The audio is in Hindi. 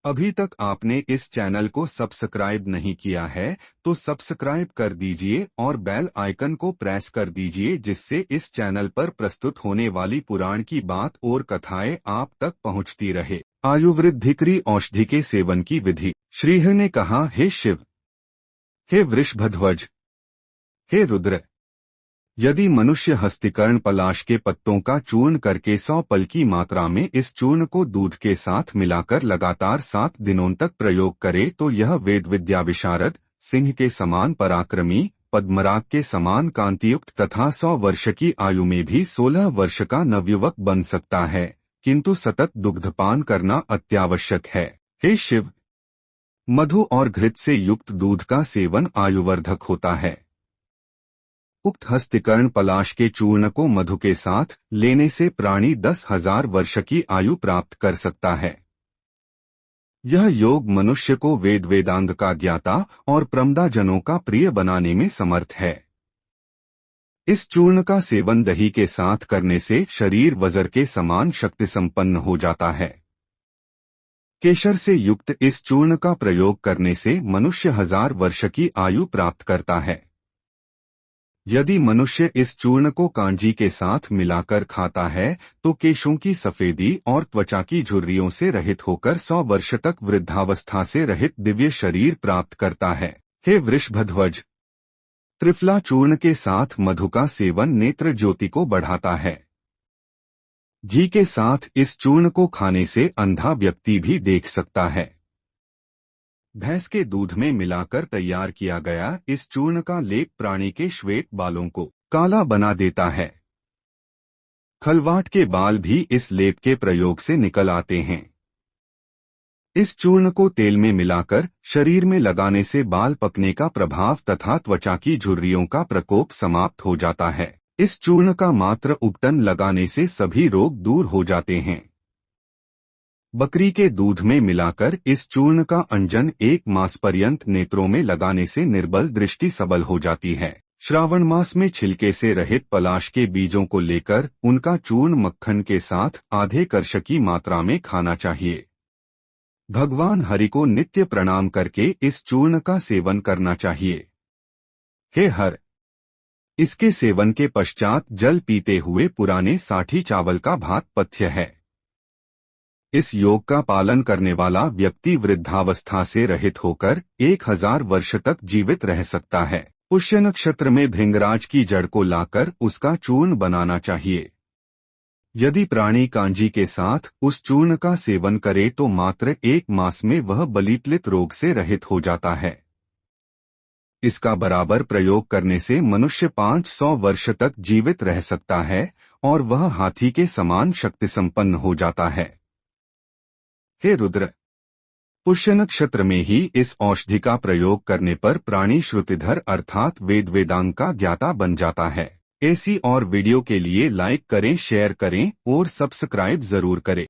अभी तक आपने इस चैनल को सब्सक्राइब नहीं किया है तो सब्सक्राइब कर दीजिए और बेल आइकन को प्रेस कर दीजिए, जिससे इस चैनल पर प्रस्तुत होने वाली पुराण की बात और कथाएं आप तक पहुंचती रहे। आयुवृद्धिकरी औषधि के सेवन की विधि। श्रीहरि ने कहा, हे शिव, हे वृषभध्वज, हे रुद्र, यदि मनुष्य हस्तिकर्ण पलाश के पत्तों का चूर्ण करके 100 पल की मात्रा में इस चूर्ण को दूध के साथ मिलाकर लगातार 7 दिनों तक प्रयोग करे तो यह वेद विद्या विशारद, सिंह के समान पराक्रमी, पद्मराग के समान कांतियुक्त तथा 100 वर्ष की आयु में भी 16 वर्ष का नवयुवक बन सकता है, किंतु सतत दुग्धपान करना अत्यावश्यक है। हे शिव, मधु और घृत से युक्त दूध का सेवन आयुवर्धक होता है। उक्त हस्तिकर्ण पलाश के चूर्ण को मधु के साथ लेने से प्राणी 10,000 वर्ष की आयु प्राप्त कर सकता है। यह योग मनुष्य को वेद वेदांग का ज्ञाता और प्रमदाजनों का प्रिय बनाने में समर्थ है। इस चूर्ण का सेवन दही के साथ करने से शरीर वज्र के समान शक्ति संपन्न हो जाता है। केशर से युक्त इस चूर्ण का प्रयोग करने से मनुष्य 1000 वर्ष की आयु प्राप्त करता है। यदि मनुष्य इस चूर्ण को कांजी के साथ मिलाकर खाता है तो केशों की सफेदी और त्वचा की झुर्रियों से रहित होकर 100 वर्ष तक वृद्धावस्था से रहित दिव्य शरीर प्राप्त करता है। हे वृषभध्वज, त्रिफला चूर्ण के साथ मधु का सेवन नेत्र ज्योति को बढ़ाता है। घी के साथ इस चूर्ण को खाने से अंधा व्यक्ति भी देख सकता है। भैंस के दूध में मिलाकर तैयार किया गया इस चूर्ण का लेप प्राणी के श्वेत बालों को काला बना देता है। खलवाट के बाल भी इस लेप के प्रयोग से निकल आते हैं। इस चूर्ण को तेल में मिलाकर शरीर में लगाने से बाल पकने का प्रभाव तथा त्वचा की झुर्रियों का प्रकोप समाप्त हो जाता है। इस चूर्ण का मात्र उपटन लगाने से सभी रोग दूर हो जाते हैं। बकरी के दूध में मिलाकर इस चूर्ण का अंजन 1 मास पर्यंत नेत्रों में लगाने से निर्बल दृष्टि सबल हो जाती है। श्रावण मास में छिलके से रहित पलाश के बीजों को लेकर उनका चूर्ण मक्खन के साथ आधे कर्ष की मात्रा में खाना चाहिए। भगवान हरि को नित्य प्रणाम करके इस चूर्ण का सेवन करना चाहिए। हे हर, इसके सेवन के पश्चात जल पीते हुए पुराने साठी चावल का भात पथ्य है। इस योग का पालन करने वाला व्यक्ति वृद्धावस्था से रहित होकर 1000 वर्ष तक जीवित रह सकता है। पुष्य नक्षत्र में भृंगराज की जड़ को लाकर उसका चूर्ण बनाना चाहिए। यदि प्राणी कांजी के साथ उस चूर्ण का सेवन करे तो मात्र 1 मास में वह बलिपलित रोग से रहित हो जाता है। इसका बराबर प्रयोग करने से मनुष्य 500 वर्ष तक जीवित रह सकता है और वह हाथी के समान शक्ति संपन्न हो जाता है। हे रुद्र, पुष्य नक्षत्र में ही इस औषधि का प्रयोग करने पर प्राणी श्रुतिधर अर्थात वेद वेदांग का ज्ञाता बन जाता है। ऐसी और वीडियो के लिए लाइक करें, शेयर करें और सब्सक्राइब जरूर करें।